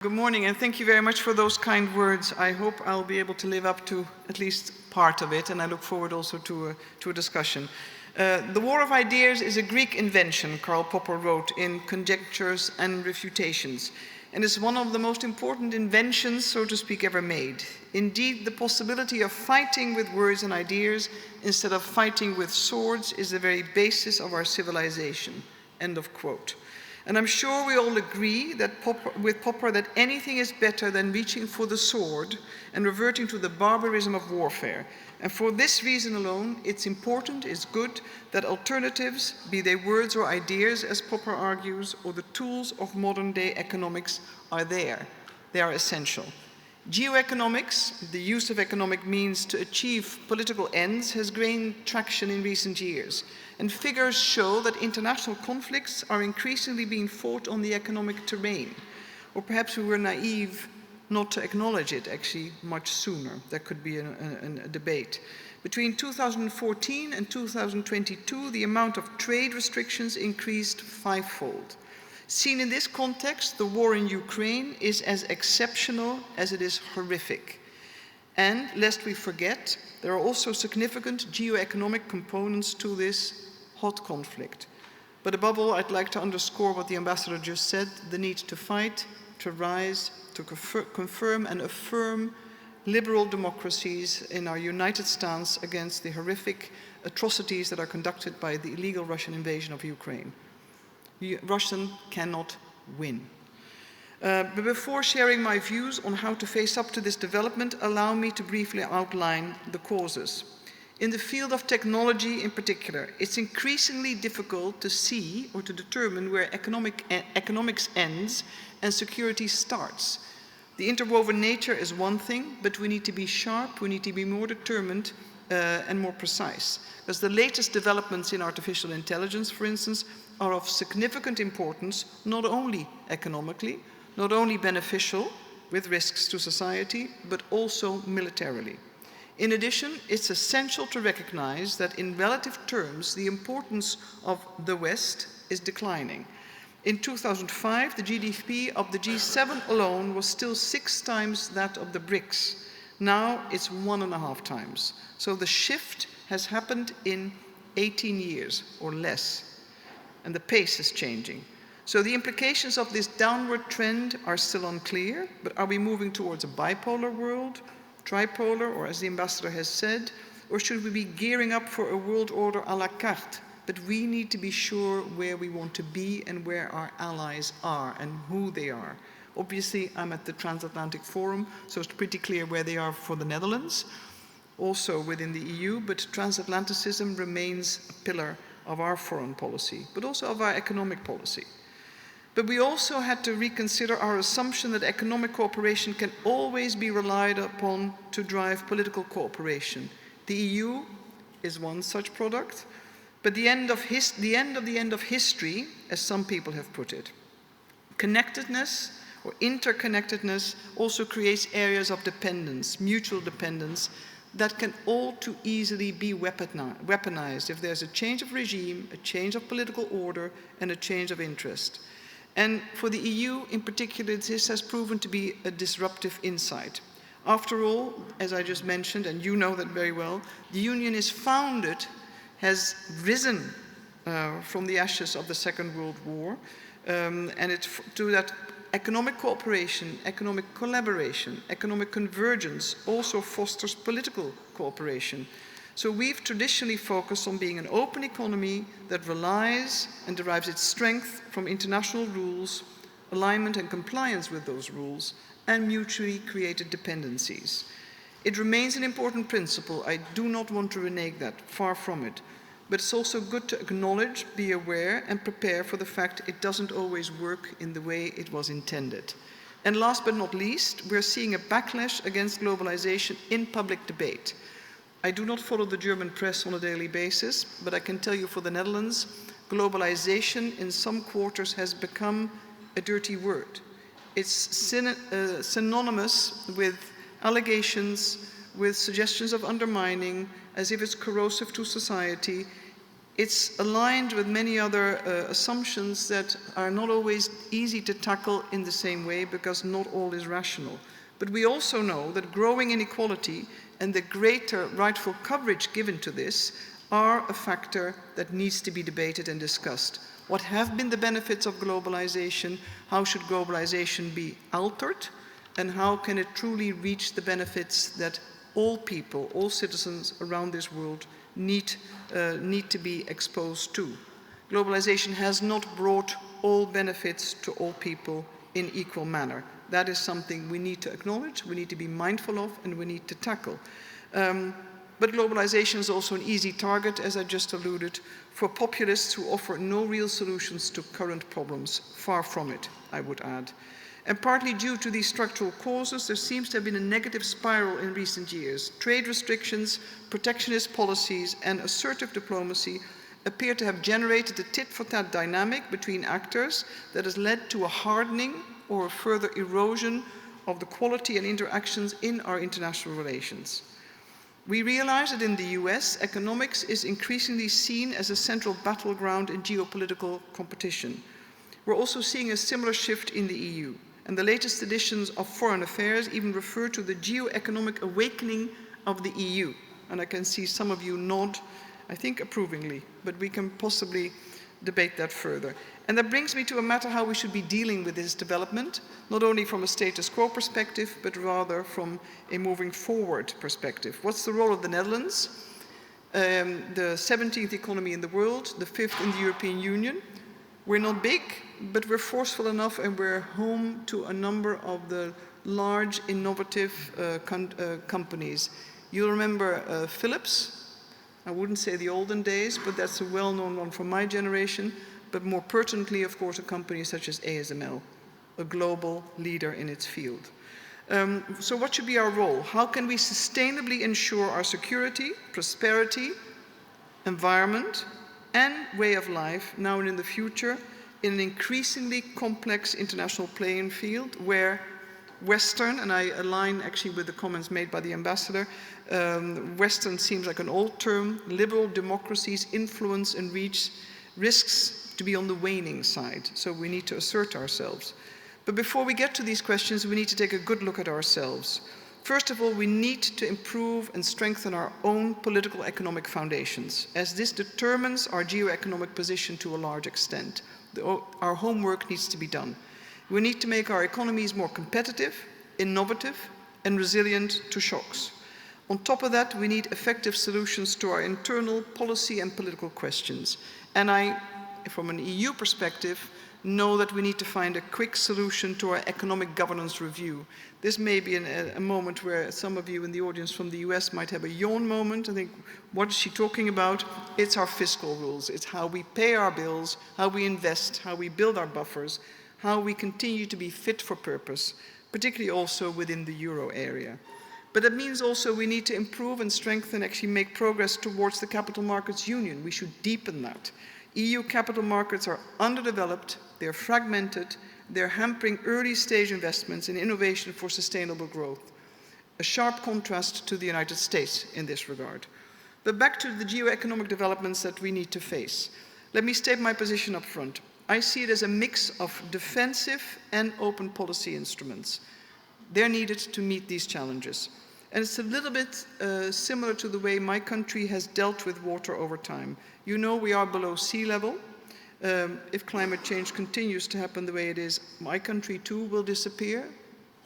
Good morning, and thank you very much for those kind words. I hope I'll be able to live up to at least part of it, and I look forward also to a discussion. The war of ideas is a Greek invention, Karl Popper wrote in Conjectures and Refutations, and is one of the most important inventions, so to speak, ever made. Indeed, the possibility of fighting with words and ideas instead of fighting with swords is the very basis of our civilization. End of quote. And I'm sure we all agree that with Popper that anything is better than reaching for the sword and reverting to the barbarism of warfare. And for this reason alone, it's important, it's good that alternatives, be they words or ideas, as Popper argues, or the tools of modern day economics are there. They are essential. Geoeconomics, the use of economic means to achieve political ends, has gained traction in recent years. And figures show that international conflicts are increasingly being fought on the economic terrain. Or perhaps we were naive not to acknowledge it actually much sooner. There could be a debate. Between 2014 and 2022, the amount of trade restrictions increased fivefold. Seen in this context, the war in Ukraine is as exceptional as it is horrific. And lest we forget, there are also significant geoeconomic components to this hot conflict. But above all, I'd like to underscore what the ambassador just said, the need to fight, to rise, to confirm and affirm liberal democracies in our united stance against the horrific atrocities that are conducted by the illegal Russian invasion of Ukraine. Russia cannot win. But before sharing my views on how to face up to this development, allow me to briefly outline the causes. In the field of technology in particular, it's increasingly difficult to see or to determine where economics ends and security starts. The interwoven nature is one thing, but we need to be sharp, we need to be more determined and more precise. Because the latest developments in artificial intelligence, for instance, are of significant importance, not only economically, not only beneficial with risks to society, but also militarily. In addition, it's essential to recognize that in relative terms, the importance of the West is declining. In 2005, the GDP of the G7 alone was still 6 times that of the BRICS. Now it's 1.5 times. So the shift has happened in 18 years or less, and the pace is changing. So the implications of this downward trend are still unclear, but are we moving towards a bipolar world, tripolar, or as the ambassador has said, or should we be gearing up for a world order à la carte? But we need to be sure where we want to be and where our allies are and who they are. Obviously, I'm at the Transatlantic Forum, so it's pretty clear where they are for the Netherlands, also within the EU, but transatlanticism remains a pillar of our foreign policy, but also of our economic policy. But we also had to reconsider our assumption that economic cooperation can always be relied upon to drive political cooperation. The EU is one such product, but the end of history, as some people have put it. Connectedness or interconnectedness also creates areas of dependence, mutual dependence, that can all too easily be weaponized if there's a change of regime, a change of political order, and a change of interest. And for the EU in particular, this has proven to be a disruptive insight. After all, as I just mentioned, and you know that very well, the Union is founded, has risen from the ashes of the Second World War, and it's to that economic cooperation, economic collaboration, economic convergence also fosters political cooperation. So we've traditionally focused on being an open economy that relies and derives its strength from international rules, alignment and compliance with those rules, and mutually created dependencies. It remains an important principle. I do not want to renege that, far from it. But it's also good to acknowledge, be aware, and prepare for the fact it doesn't always work in the way it was intended. And last but not least, we're seeing a backlash against globalization in public debate. I do not follow the German press on a daily basis, but I can tell you for the Netherlands, globalization in some quarters has become a dirty word. It's synonymous with allegations, with suggestions of undermining, as if it's corrosive to society. It's aligned with many other assumptions that are not always easy to tackle in the same way because not all is rational. But we also know that growing inequality and the greater rightful coverage given to this are a factor that needs to be debated and discussed. What have been the benefits of globalization? How should globalization be altered? And how can it truly reach the benefits that all people, all citizens around this world need to be exposed to? Globalization has not brought all benefits to all people in equal manner. That is something we need to acknowledge, we need to be mindful of, and we need to tackle. But globalization is also an easy target, as I just alluded, for populists who offer no real solutions to current problems. Far from it, I would add. And partly due to these structural causes, there seems to have been a negative spiral in recent years. Trade restrictions, protectionist policies, and assertive diplomacy appear to have generated a tit-for-tat dynamic between actors that has led to a hardening or a further erosion of the quality and interactions in our international relations. We realize that in the US, economics is increasingly seen as a central battleground in geopolitical competition. We're also seeing a similar shift in the EU, and the latest editions of Foreign Affairs even refer to the geoeconomic awakening of the EU. And I can see some of you nod, I think approvingly, but we can possibly debate that further. And that brings me to a matter how we should be dealing with this development, not only from a status quo perspective, but rather from a moving forward perspective. What's the role of the Netherlands? The 17th economy in the world, the 5th in the European Union. We're not big, but we're forceful enough, and we're home to a number of the large, innovative companies. You'll remember Philips. I wouldn't say the olden days, but that's a well-known one from my generation. But more pertinently, of course, a company such as ASML, a global leader in its field. So what should be our role? How can we sustainably ensure our security, prosperity, environment, and way of life now and in the future in an increasingly complex international playing field where Western, and I align actually with the comments made by the ambassador, Western seems like an old term, liberal democracies' influence and reach risks to be on the waning side, so we need to assert ourselves. But before we get to these questions, we need to take a good look at ourselves. First of all, we need to improve and strengthen our own political economic foundations, as this determines our geoeconomic position to a large extent. Our homework needs to be done. We need to make our economies more competitive, innovative, and resilient to shocks. On top of that, we need effective solutions to our internal policy and political questions. And I, from an EU perspective, know that we need to find a quick solution to our economic governance review. This may be a moment where some of you in the audience from the US might have a yawn moment and think, what is she talking about? It's our fiscal rules. It's how we pay our bills, how we invest, how we build our buffers, how we continue to be fit for purpose, particularly also within the euro area. But that means also we need to improve and strengthen, actually make progress towards the capital markets union. We should deepen that. EU capital markets are underdeveloped, they're fragmented, they're hampering early stage investments in innovation for sustainable growth. A sharp contrast to the United States in this regard. But back to the geoeconomic developments that we need to face. Let me state my position up front. I see it as a mix of defensive and open policy instruments. They're needed to meet these challenges. And it's a little bit similar to the way my country has dealt with water over time. You know we are below sea level. If climate change continues to happen the way it is, my country too will disappear,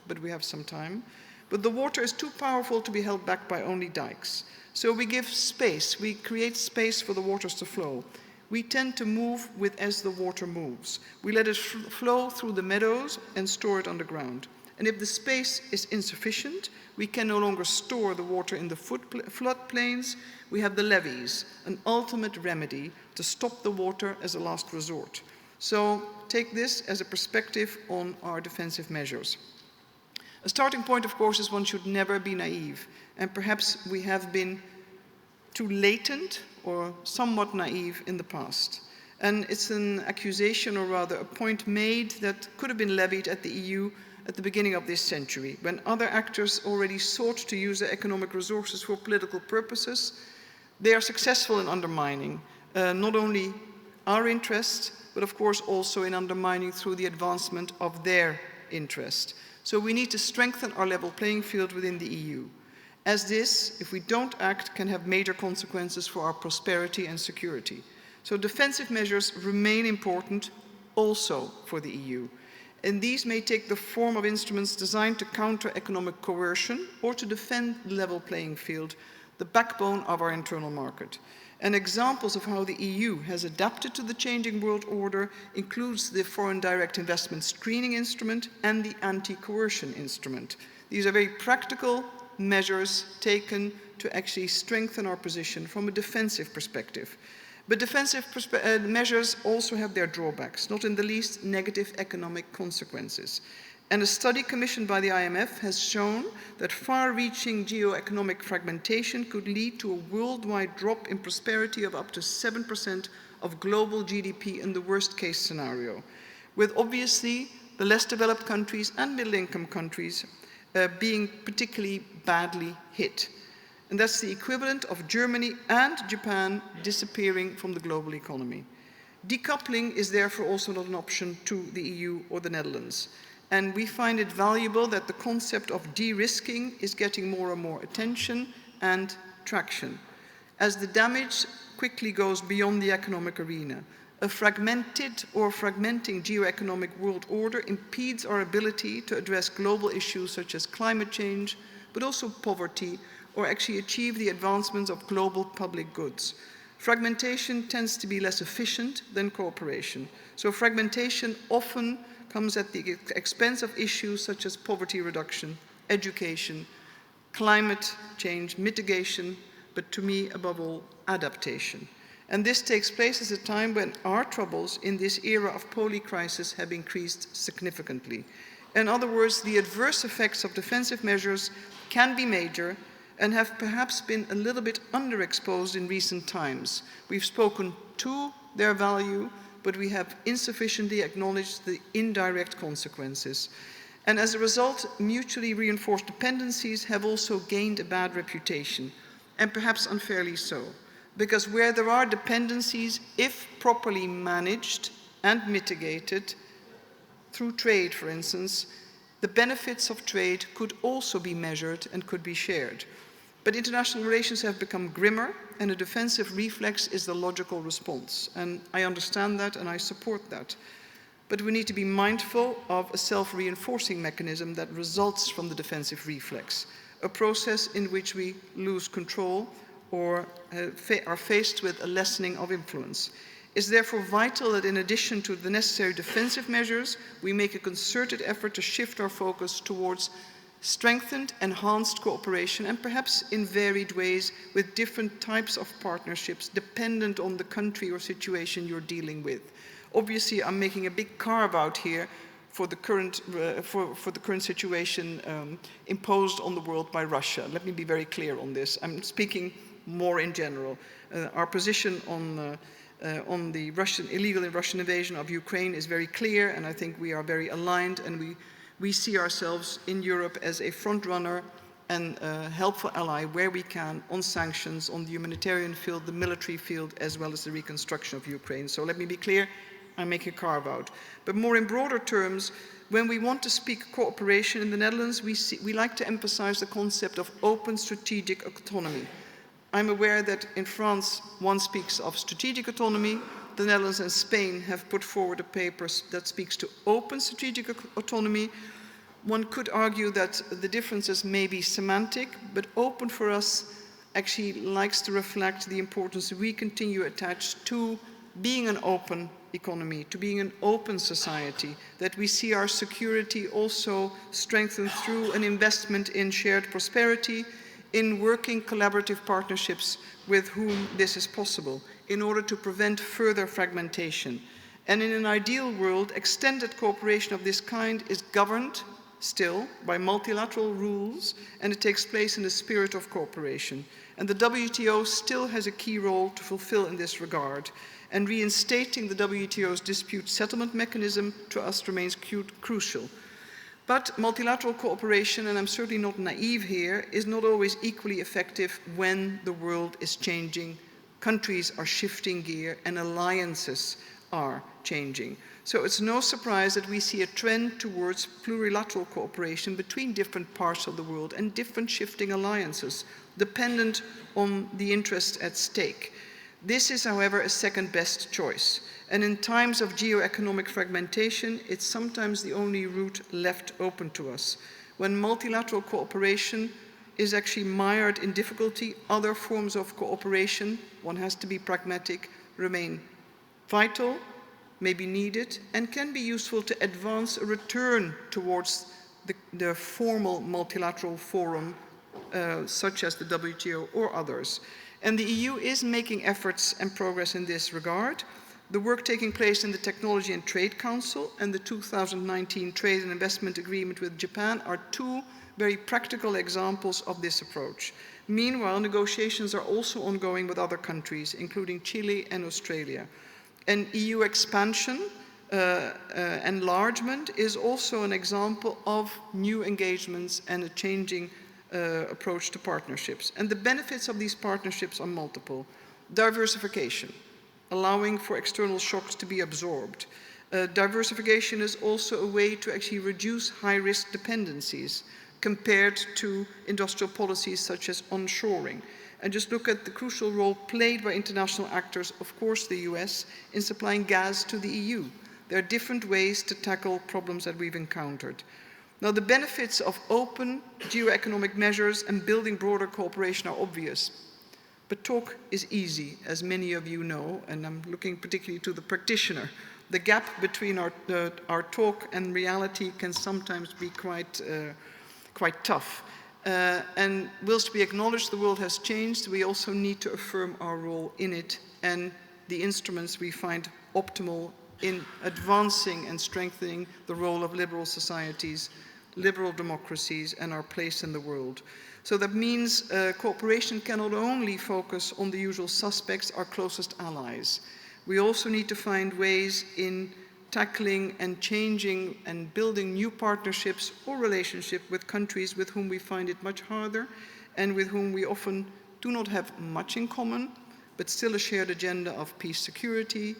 but we have some time. But the water is too powerful to be held back by only dikes. So we give space, we create space for the waters to flow. We tend to move with as the water moves. We let it flow through the meadows and store it underground. And if the space is insufficient, we can no longer store the water in the floodplains. We have the levees, an ultimate remedy to stop the water as a last resort. So take this as a perspective on our defensive measures. A starting point, of course, is one should never be naive. And perhaps we have been too latent or somewhat naive in the past. And it's an accusation, or rather a point made, that could have been levied at the EU at the beginning of this century, when other actors already sought to use their economic resources for political purposes. They are successful in undermining not only our interest, but of course also in undermining through the advancement of their interest. So we need to strengthen our level playing field within the EU, as this, if we don't act, can have major consequences for our prosperity and security. So defensive measures remain important also for the EU. And these may take the form of instruments designed to counter economic coercion or to defend the level playing field, the backbone of our internal market. And examples of how the EU has adapted to the changing world order includes the foreign direct investment screening instrument and the anti-coercion instrument. These are very practical measures taken to actually strengthen our position from a defensive perspective. But defensive measures also have their drawbacks, not in the least negative economic consequences. And a study commissioned by the IMF has shown that far-reaching geoeconomic fragmentation could lead to a worldwide drop in prosperity of up to 7% of global GDP in the worst-case scenario, with obviously the less developed countries and middle-income countries being particularly badly hit. And that's the equivalent of Germany and Japan disappearing from the global economy. Decoupling is therefore also not an option to the EU or the Netherlands. And we find it valuable that the concept of de-risking is getting more and more attention and traction, as the damage quickly goes beyond the economic arena. A fragmented or fragmenting geoeconomic world order impedes our ability to address global issues such as climate change, but also poverty, or actually achieve the advancements of global public goods. Fragmentation tends to be less efficient than cooperation. So fragmentation often comes at the expense of issues such as poverty reduction, education, climate change, mitigation, but to me, above all, adaptation. And this takes place at a time when our troubles in this era of polycrisis have increased significantly. In other words, the adverse effects of defensive measures can be major and have perhaps been a little bit underexposed in recent times. We've spoken to their value, but we have insufficiently acknowledged the indirect consequences. And as a result, mutually reinforced dependencies have also gained a bad reputation, and perhaps unfairly so. Because where there are dependencies, if properly managed and mitigated, through trade, for instance, the benefits of trade could also be measured and could be shared. But international relations have become grimmer, and a defensive reflex is the logical response. And I understand that and I support that. But we need to be mindful of a self-reinforcing mechanism that results from the defensive reflex, a process in which we lose control or are faced with a lessening of influence. It's therefore vital that in addition to the necessary defensive measures, we make a concerted effort to shift our focus towards strengthened, enhanced cooperation, and perhaps in varied ways with different types of partnerships dependent on the country or situation you're dealing with. Obviously, I'm making a big carve out here for the current, for the current situation imposed on the world by Russia. Let me be very clear on this. I'm speaking more in general. Our position on the illegal Russian invasion of Ukraine is very clear, and I think we are very aligned, and we see ourselves in Europe as a front runner and a helpful ally where we can on sanctions, on the humanitarian field, the military field, as well as the reconstruction of Ukraine. So let me be clear, I make a carve out. But more in broader terms, when we want to speak cooperation in the Netherlands, we like to emphasize the concept of open strategic autonomy. I'm aware that in France, one speaks of strategic autonomy. The Netherlands and Spain have put forward a paper that speaks to open strategic autonomy. One could argue that the differences may be semantic, but open for us actually likes to reflect the importance we continue attached to being an open economy, to being an open society, that we see our security also strengthened through an investment in shared prosperity, in working collaborative partnerships with whom this is possible, in order to prevent further fragmentation. And in an ideal world, extended cooperation of this kind is governed still by multilateral rules, and it takes place in the spirit of cooperation. And the WTO still has a key role to fulfill in this regard, and reinstating the WTO's dispute settlement mechanism to us remains crucial. But multilateral cooperation, and I'm certainly not naive here, is not always equally effective when the world is changing countries are shifting gear and alliances are changing. So it's no surprise that we see a trend towards plurilateral cooperation between different parts of the world and different shifting alliances, dependent on the interests at stake. This is, however, a second best choice. And in times of geoeconomic fragmentation, it's sometimes the only route left open to us. When multilateral cooperation is actually mired in difficulty, other forms of cooperation, one has to be pragmatic, remain vital, may be needed, and can be useful to advance a return towards the formal multilateral forum, such as the WTO or others. And the EU is making efforts and progress in this regard. The work taking place in the Technology and Trade Council and the 2019 Trade and Investment Agreement with Japan are two very practical examples of this approach. Meanwhile, negotiations are also ongoing with other countries, including Chile and Australia. And EU expansion, enlargement, is also an example of new engagements and a changing approach to partnerships. And the benefits of these partnerships are multiple. Diversification, allowing for external shocks to be absorbed. Diversification is also a way to actually reduce high-risk dependencies compared to industrial policies such as onshoring. And just look at the crucial role played by international actors, of course the US, in supplying gas to the EU. There are different ways to tackle problems that we've encountered. Now, the benefits of open geoeconomic measures and building broader cooperation are obvious. But talk is easy, as many of you know, and I'm looking particularly to the practitioner. The gap between our talk and reality can sometimes be quite tough. And whilst we acknowledge the world has changed, we also need to affirm our role in it and the instruments we find optimal in advancing and strengthening the role of liberal societies, liberal democracies, and our place in the world. So that means cooperation cannot only focus on the usual suspects, our closest allies. We also need to find ways in tackling and changing and building new partnerships or relationships with countries with whom we find it much harder and with whom we often do not have much in common, but still a shared agenda of peace, security,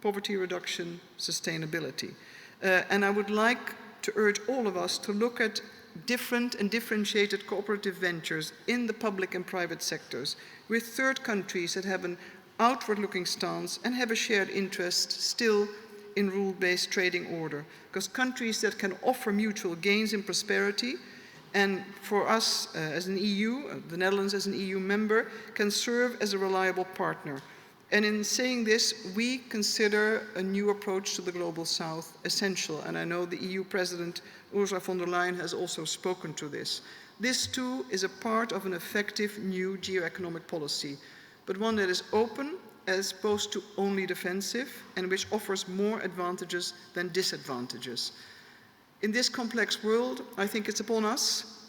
poverty reduction, sustainability. And I would like to urge all of us to look at different and differentiated cooperative ventures in the public and private sectors with third countries that have an outward-looking stance and have a shared interest still in rule-based trading order, because countries that can offer mutual gains in prosperity, and for us as an EU, the Netherlands as an EU member, can serve as a reliable partner. And in saying this, we consider a new approach to the Global South essential, and I know the EU President Ursula von der Leyen has also spoken to this. This too is a part of an effective new geoeconomic policy, but one that is open as opposed to only defensive, and which offers more advantages than disadvantages. In this complex world, I think it's upon us,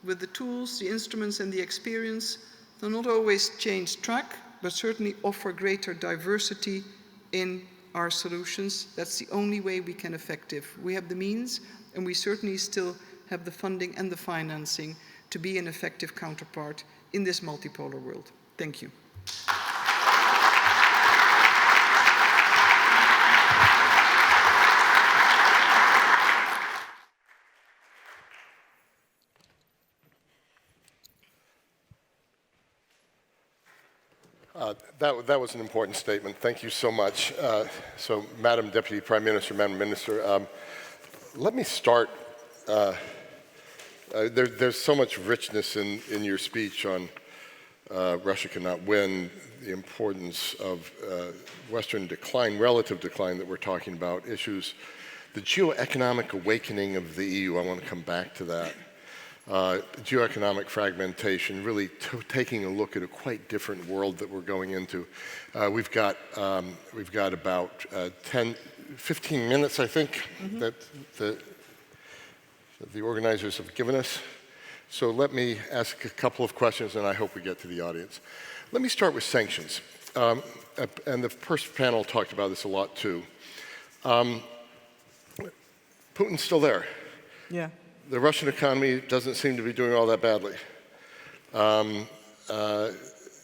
with the tools, the instruments, and the experience, to not always change track, but certainly offer greater diversity in our solutions. That's the only way we can effective. We have the means, and we certainly still have the funding and the financing to be an effective counterpart in this multipolar world. Thank you. That was an important statement. Thank you so much. So, Madam Deputy Prime Minister, Madam Minister, let me start. There's so much richness in your speech on Russia cannot win, the importance of Western decline, relative decline that we're talking about, issues, the geoeconomic awakening of the EU. I want to come back to that. Geoeconomic fragmentation, really taking a look at a quite different world that we're going into. We've got about 15 minutes, I think, that the organizers have given us. So let me ask a couple of questions, and I hope we get to the audience. Let me start with sanctions. And the first panel talked about this a lot, too. Putin's still there. Yeah. The Russian economy doesn't seem to be doing all that badly.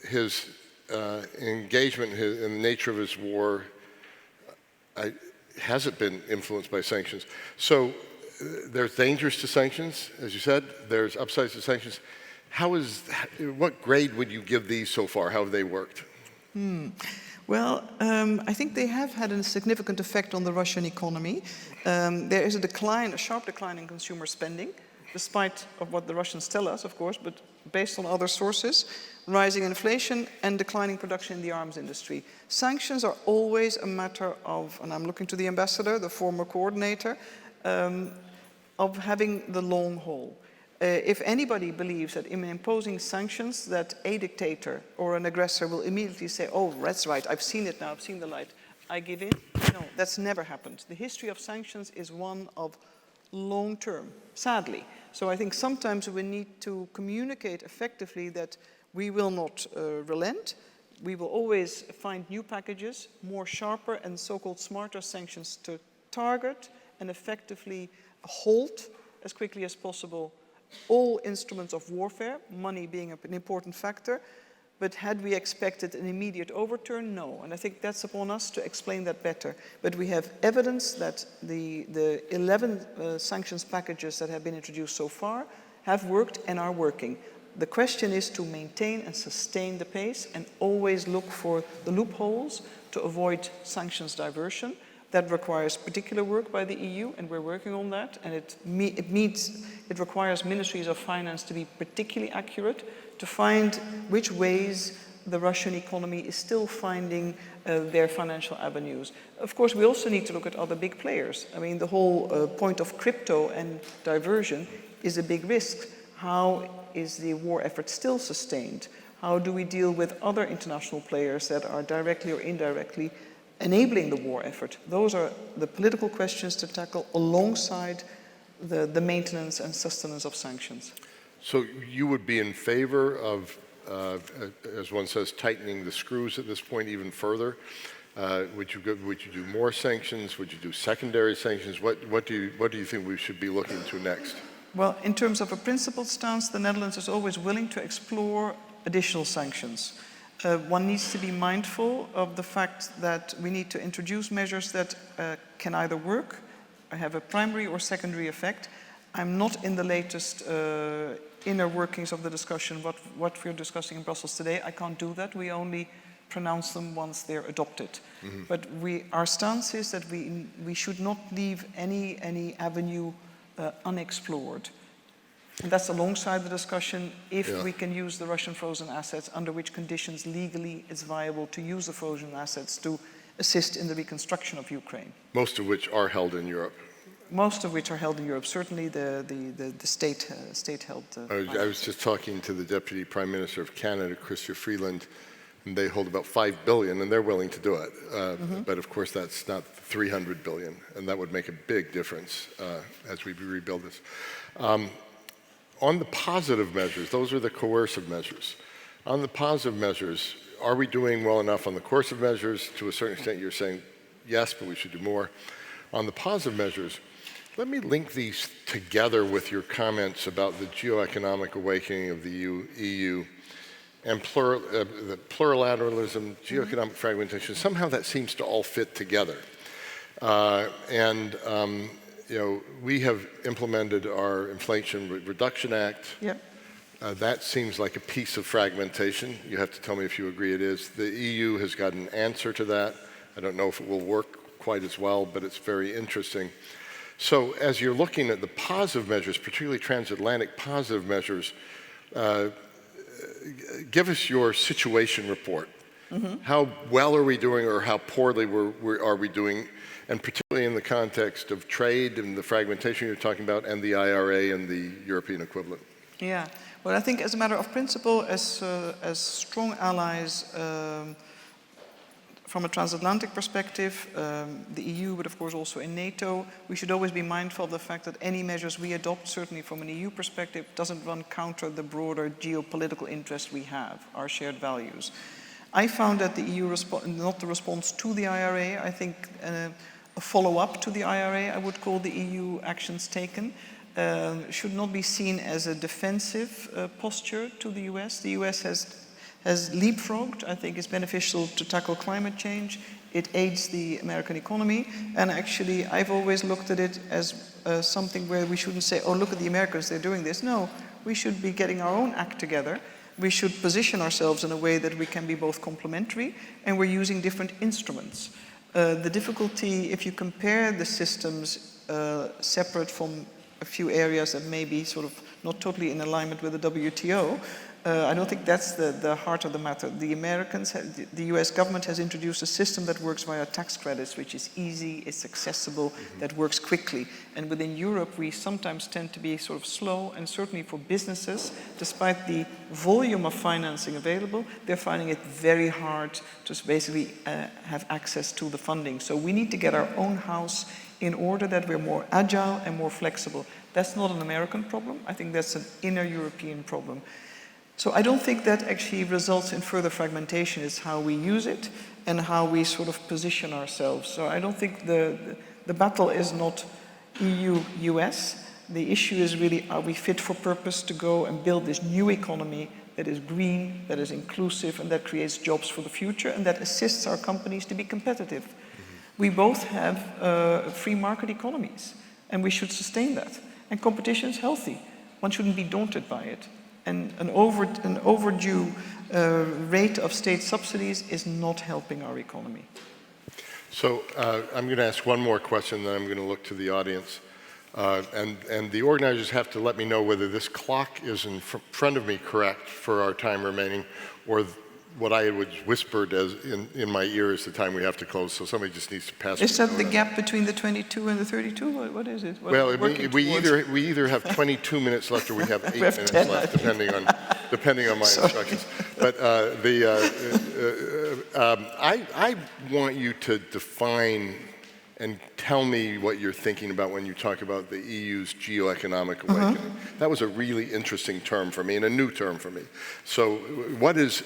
His engagement in the nature of his war hasn't been influenced by sanctions. So there's dangers to sanctions, as you said. There's upsides to sanctions. What grade would you give these so far? How have they worked? Well, I think they have had a significant effect on the Russian economy. There is a sharp decline in consumer spending, despite of what the Russians tell us, of course, but based on other sources, rising inflation and declining production in the arms industry. Sanctions are always a matter of, and I'm looking to the ambassador, the former coordinator, of having the long haul. If anybody believes that in imposing sanctions that a dictator or an aggressor will immediately say, oh, that's right, I've seen it now, I've seen the light, I give in. No, that's never happened. The history of sanctions is one of long term, sadly. So I think sometimes we need to communicate effectively that we will not relent. We will always find new packages, more sharper and so-called smarter sanctions to target and effectively halt as quickly as possible all instruments of warfare, money being an important factor. But had we expected an immediate overturn? No. And I think that's upon us to explain that better. But we have evidence that the 11 sanctions packages that have been introduced so far have worked and are working. The question is to maintain and sustain the pace and always look for the loopholes to avoid sanctions diversion. That requires particular work by the EU, and we're working on that. And it requires ministries of finance to be particularly accurate to find which ways the Russian economy is still finding their financial avenues. Of course, we also need to look at other big players. I mean, the whole point of crypto and diversion is a big risk. How is the war effort still sustained? How do we deal with other international players that are directly or indirectly enabling the war effort? Those are the political questions to tackle alongside the maintenance and sustenance of sanctions. So you would be in favor of, as one says, tightening the screws at this point even further? Would you do more sanctions? Would you do secondary sanctions? What do you think we should be looking to next? Well, in terms of a principled stance, the Netherlands is always willing to explore additional sanctions. One needs to be mindful of the fact that we need to introduce measures that can either work, or have a primary or secondary effect. I'm not in the latest inner workings of the discussion, what we're discussing in Brussels today. I can't do that. We only pronounce them once they're adopted. Mm-hmm. But our stance is that we should not leave any avenue unexplored. And that's alongside the discussion if we can use the Russian frozen assets, under which conditions legally it's viable to use the frozen assets to assist in the reconstruction of Ukraine. Most of which are held in Europe. Most of which are held in Europe, certainly the state-held. I was just talking to the Deputy Prime Minister of Canada, Chrystia Freeland, and they hold about $5 billion, and they're willing to do it. But of course, that's not $300 billion, and that would make a big difference as we rebuild this. On the positive measures, those are the coercive measures. On the positive measures, are we doing well enough on the coercive measures? To a certain extent, you're saying yes, but we should do more. On the positive measures, let me link these together with your comments about the geoeconomic awakening of the EU and the plurilateralism, geoeconomic fragmentation. Somehow that seems to all fit together. You know, we have implemented our Inflation Reduction Act. Yep. That seems like a piece of fragmentation. You have to tell me if you agree it is. The EU has got an answer to that. I don't know if it will work quite as well, but it's very interesting. So as you're looking at the positive measures, particularly transatlantic positive measures, give us your situation report. Mm-hmm. How well are we doing, or how poorly are we doing? And particularly in the context of trade and the fragmentation you're talking about, and the IRA and the European equivalent. Yeah, well, I think as a matter of principle, as strong allies from a transatlantic perspective, the EU, but of course also in NATO, we should always be mindful of the fact that any measures we adopt, certainly from an EU perspective, doesn't run counter the broader geopolitical interest we have, our shared values. I found that the EU, not the response to the IRA, I think a follow-up to the IRA, I would call the EU actions taken, should not be seen as a defensive posture to the US. The US has has leapfrogged. I think it's beneficial to tackle climate change. It aids the American economy. And actually, I've always looked at it as something where we shouldn't say, oh, look at the Americans, they're doing this. No, we should be getting our own act together. We should position ourselves in a way that we can be both complementary, and we're using different instruments. The difficulty, if you compare the systems separate from a few areas that may be sort of not totally in alignment with the WTO, I don't think that's the heart of the matter. The Americans, the US government has introduced a system that works via tax credits, which is easy, it's accessible, that works quickly. And within Europe, we sometimes tend to be sort of slow, and certainly for businesses, despite the volume of financing available, they're finding it very hard to basically have access to the funding. So we need to get our own house in order that we're more agile and more flexible. That's not an American problem. I think that's an inner European problem. So I don't think that actually results in further fragmentation. It's how we use it and how we sort of position ourselves. So I don't think the battle is not EU-US. The issue is really, are we fit for purpose to go and build this new economy that is green, that is inclusive, and that creates jobs for the future, and that assists our companies to be competitive. We both have free market economies, and we should sustain that. And competition is healthy. One shouldn't be daunted by it. And an overdue rate of state subsidies is not helping our economy. So I'm going to ask one more question, then I'm going to look to the audience. And the organizers have to let me know whether this clock is in front of me correct for our time remaining, or what I was whispered as in my ear is the time we have to close, so somebody just needs to pass. Is that the gap between the 22 and the 32? What is it? Well, we either have 22 minutes left or we have 8 minutes 10, left, depending on my instructions. But I want you to define and tell me what you're thinking about when you talk about the EU's geoeconomic awakening. That was a really interesting term for me and a new term for me. So what is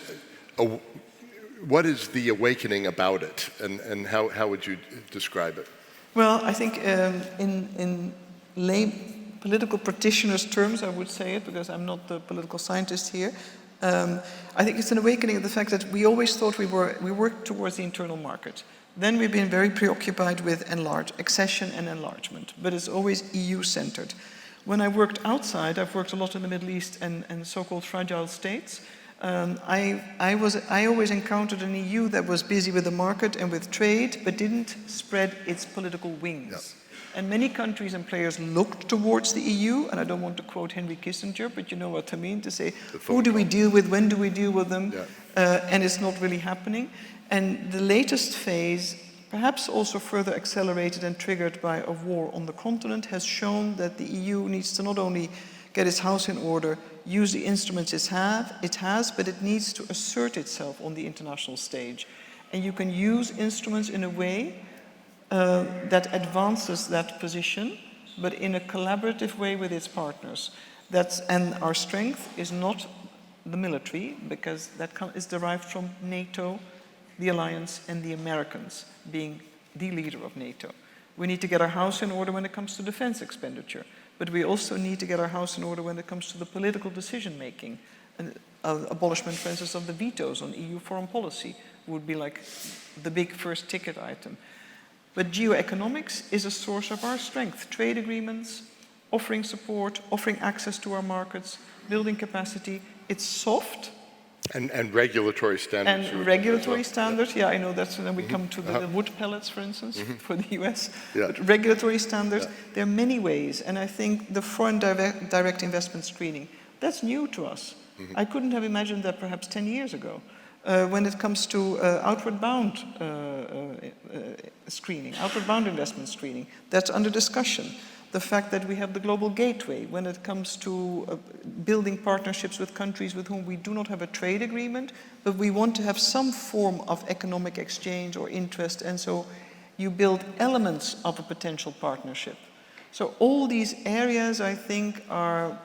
the awakening about it, and how would you describe it? Well, I think in lay political practitioners' terms, I would say it, because I'm not the political scientist here. I think it's an awakening of the fact that we always thought we worked towards the internal market. Then we've been very preoccupied with accession and enlargement, but it's always EU-centered. When I worked outside, I've worked a lot in the Middle East and so-called fragile states. I always encountered an EU that was busy with the market and with trade, but didn't spread its political wings. Yep. And many countries and players looked towards the EU, and I don't want to quote Henry Kissinger, but you know what I mean, to say, who do we deal with, when do we deal with them, and it's not really happening. And the latest phase, perhaps also further accelerated and triggered by a war on the continent, has shown that the EU needs to not only get its house in order, use the instruments it has, but it needs to assert itself on the international stage. And you can use instruments in a way that advances that position, but in a collaborative way with its partners. And our strength is not the military, because that is derived from NATO, the alliance, and the Americans being the leader of NATO. We need to get our house in order when it comes to defense expenditure, but we also need to get our house in order when it comes to the political decision-making. And abolishment, for instance, of the vetoes on EU foreign policy would be like the big first ticket item. But geoeconomics is a source of our strength. Trade agreements, offering support, offering access to our markets, building capacity. It's soft. And regulatory standards. And regulatory standards, yeah, I know that's when we come to the wood pellets, for instance, for the US. Yeah. But regulatory standards, there are many ways. And I think the foreign direct investment screening, that's new to us. I couldn't have imagined that perhaps 10 years ago. When it comes to outward bound screening, outward bound investment screening, that's under discussion. The fact that we have the global gateway when it comes to building partnerships with countries with whom we do not have a trade agreement, but we want to have some form of economic exchange or interest, and so you build elements of a potential partnership. So all these areas, I think, are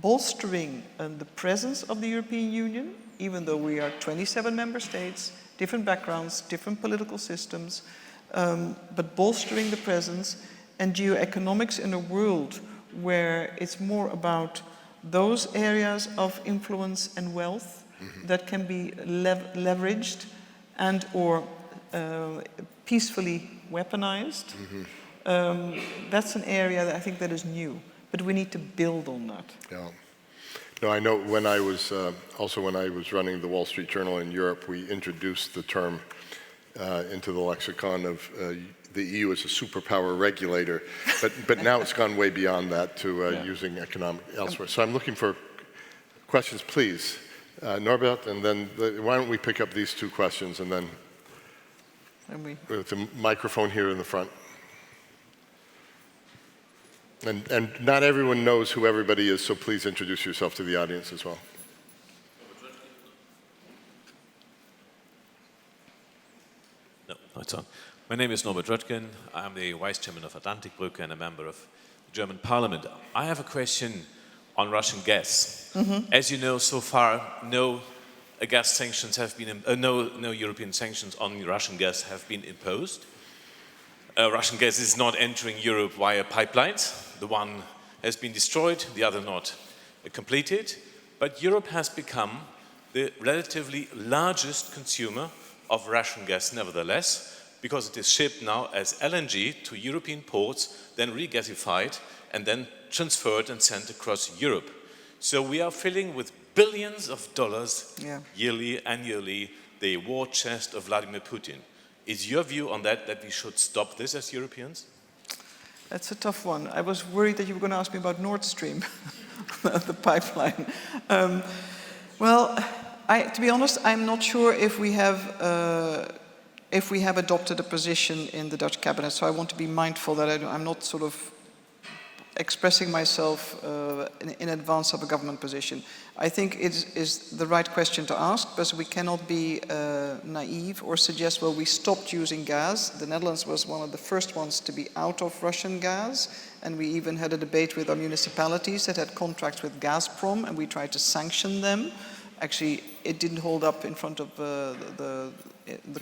bolstering the presence of the European Union, even though we are 27 member states, different backgrounds, different political systems, but bolstering the presence. And geoeconomics in a world where it's more about those areas of influence and wealth that can be leveraged and or peacefully weaponized. That's an area that I think that is new, but we need to build on that. Yeah. No, I know when I was, also when I was running the Wall Street Journal in Europe, we introduced the term into the lexicon of the EU as a superpower regulator, but now it's gone way beyond that to using economic elsewhere. So I'm looking for questions, please. Norbert, and then why don't we pick up these two questions and then with the microphone here in the front. And not everyone knows who everybody is, so please introduce yourself to the audience as well. No, it's on. My name is Norbert Röttgen. I'm the Vice Chairman of Atlantikbrücke and a member of the German Parliament. I have a question on Russian gas. As you know, so far, no gas sanctions have been, no European sanctions on Russian gas have been imposed. Russian gas is not entering Europe via pipelines. The one has been destroyed, the other not completed. But Europe has become the relatively largest consumer of Russian gas nevertheless, because it is shipped now as LNG to European ports, then regasified, and then transferred and sent across Europe. So we are filling with billions of dollars yearly, annually, the war chest of Vladimir Putin. Is your view on that we should stop this as Europeans? That's a tough one. I was worried that you were going to ask me about Nord Stream, the pipeline. Well, to be honest, I'm not sure if we have adopted a position in the Dutch cabinet, so I want to be mindful that I'm not sort of expressing myself in advance of a government position. I think it is the right question to ask, because we cannot be naive or suggest, well, we stopped using gas. The Netherlands was one of the first ones to be out of Russian gas, and we even had a debate with our municipalities that had contracts with Gazprom, and we tried to sanction them. Actually, it didn't hold up in front of the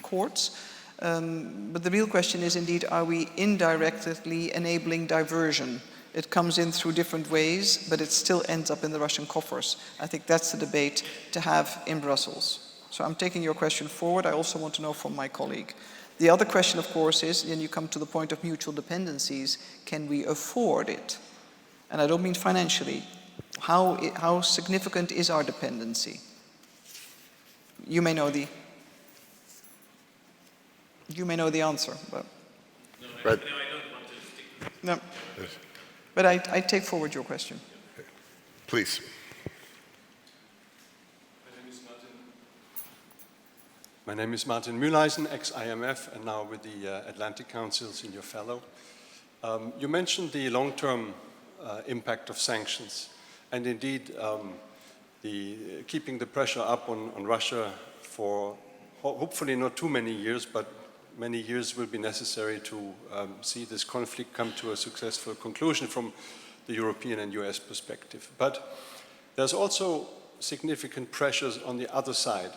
courts. But the real question is indeed, are we indirectly enabling diversion? It comes in through different ways, but it still ends up in the Russian coffers. I think that's the debate to have in Brussels. So I'm taking your question forward. I also want to know from my colleague. The other question, of course, is, then you come to the point of mutual dependencies, can we afford it? And I don't mean financially. How significant is our dependency? You may know the answer, but... No, I don't want to stick. No. Yes. But I take forward your question. Please. My name is Martin Mühleisen, ex-IMF, and now with the Atlantic Council, Senior Fellow. You mentioned the long-term impact of sanctions, and indeed keeping the pressure up on Russia for hopefully not too many years, but many years will be necessary to see this conflict come to a successful conclusion from the European and US perspective. But there's also significant pressures on the other side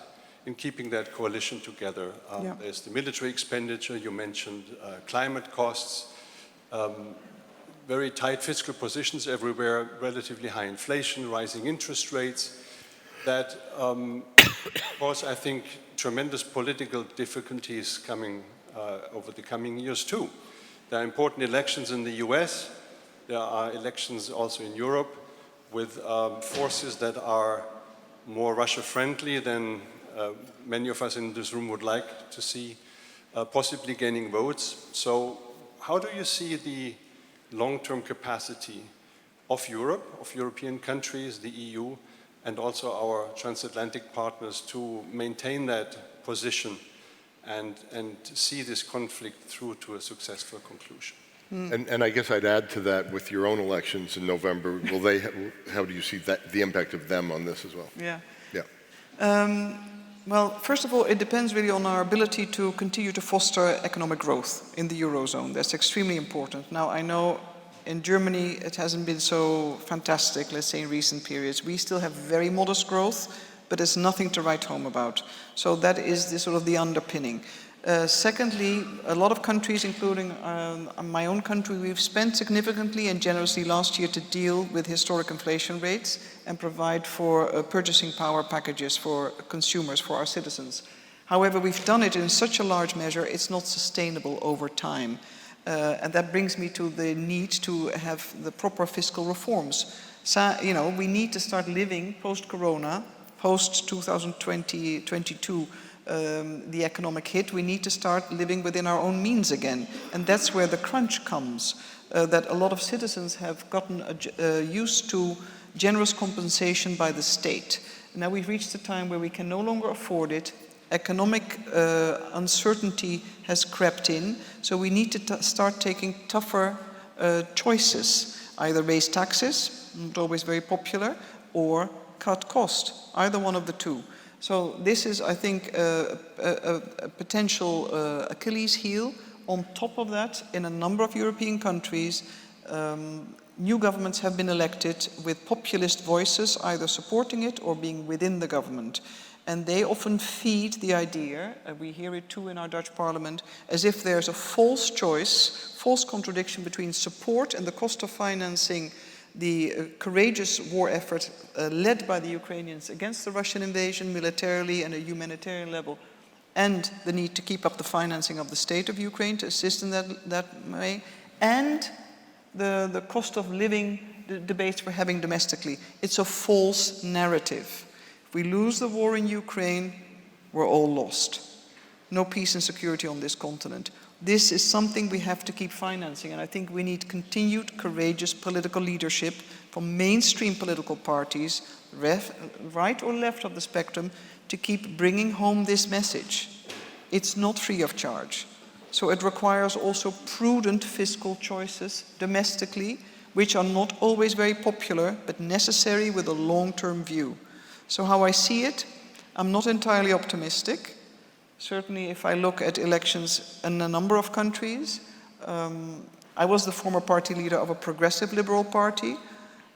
in keeping that coalition together. There's the military expenditure, you mentioned climate costs, very tight fiscal positions everywhere, relatively high inflation, rising interest rates, that cause, I think, tremendous political difficulties coming over the coming years too. There are important elections in the US, there are elections also in Europe with forces that are more Russia-friendly than many of us in this room would like to see, possibly gaining votes. So how do you see the long-term capacity of Europe, of European countries, the EU, and also our transatlantic partners to maintain that position and see this conflict through to a successful conclusion? And I guess I'd add to that, with your own elections in November, how do you see the impact of them on this as well? Yeah. Yeah. Well, first of all, it depends really on our ability to continue to foster economic growth in the Eurozone. That's extremely important. Now, I know in Germany it hasn't been so fantastic, let's say, in recent periods. We still have very modest growth, but it's nothing to write home about. So that is the sort of the underpinning. Secondly, a lot of countries, including my own country, we've spent significantly and generously last year to deal with historic inflation rates and provide for purchasing power packages for consumers, for our citizens. However, we've done it in such a large measure, it's not sustainable over time. And that brings me to the need to have the proper fiscal reforms. So, we need to start living post-corona, post-2022, the economic hit. We need to start living within our own means again. And that's where the crunch comes, that a lot of citizens have gotten used to generous compensation by the state. Now we've reached a time where we can no longer afford it. Economic uncertainty has crept in, so we need to start taking tougher choices, either raise taxes, not always very popular, or cut cost, either one of the two. So this is, I think, a potential Achilles heel. On top of that, in a number of European countries, new governments have been elected with populist voices, either supporting it or being within the government. And they often feed the idea, and we hear it too in our Dutch parliament, as if there's a false choice, false contradiction between support and the cost of financing the courageous war effort led by the Ukrainians against the Russian invasion militarily and at a humanitarian level, and the need to keep up the financing of the state of Ukraine to assist in that way, and the cost of living debates we're having domestically. It's a false narrative. If we lose the war in Ukraine, we're all lost. No peace and security on this continent. This is something we have to keep financing, and I think we need continued courageous political leadership from mainstream political parties, right or left of the spectrum, to keep bringing home this message. It's not free of charge. So it requires also prudent fiscal choices domestically, which are not always very popular, but necessary with a long-term view. So how I see it, I'm not entirely optimistic. Certainly if I look at elections in a number of countries, I was the former party leader of a progressive liberal party.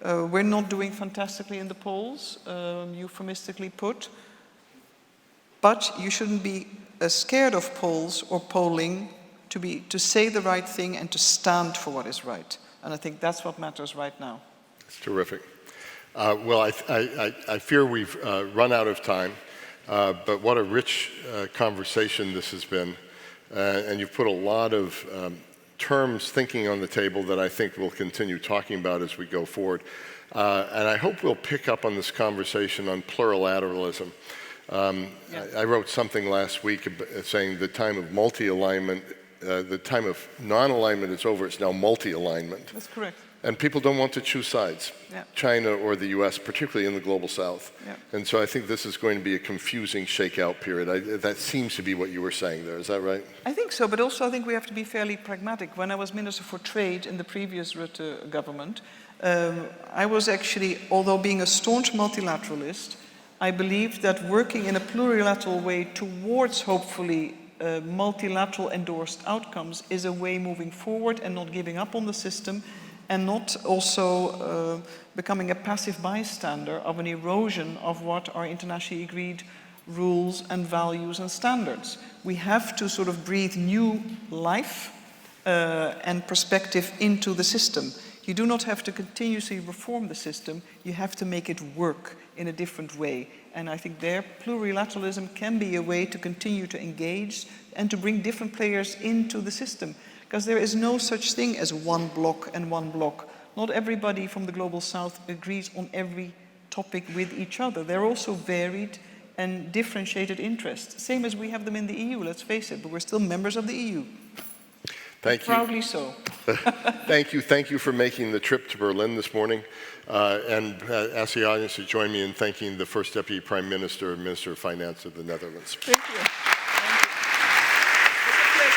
We're not doing fantastically in the polls, euphemistically put. But you shouldn't be scared of polls or polling to say the right thing and to stand for what is right. And I think that's what matters right now. That's terrific. Well, I fear we've run out of time. But what a rich conversation this has been. And you've put a lot of terms, thinking on the table that I think we'll continue talking about as we go forward. And I hope we'll pick up on this conversation on plurilateralism. I wrote something last week saying the time of multi-alignment, the time of non-alignment is over, it's now multi-alignment. That's correct. And people don't want to choose sides, China or the US, particularly in the global south. And so I think this is going to be a confusing shakeout period. That seems to be what you were saying there, is that right? I think so, but also I think we have to be fairly pragmatic. When I was Minister for Trade in the previous Rutte government, I was actually, although being a staunch multilateralist, I believed that working in a plurilateral way towards hopefully multilateral endorsed outcomes is a way moving forward and not giving up on the system, and not also becoming a passive bystander of an erosion of what are internationally agreed rules and values and standards. We have to sort of breathe new life and perspective into the system. You do not have to continuously reform the system, you have to make it work in a different way. And I think there, plurilateralism can be a way to continue to engage and to bring different players into the system. Because there is no such thing as one bloc and one bloc. Not everybody from the Global South agrees on every topic with each other. They're also varied and differentiated interests. Same as we have them in the EU, let's face it, but we're still members of the EU. Thank you. Proudly so. Thank you for making the trip to Berlin this morning. And ask the audience to join me in thanking the First Deputy Prime Minister and Minister of Finance of the Netherlands. Thank you.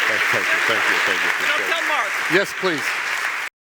Thank you. Now, tell Mark. Yes, please.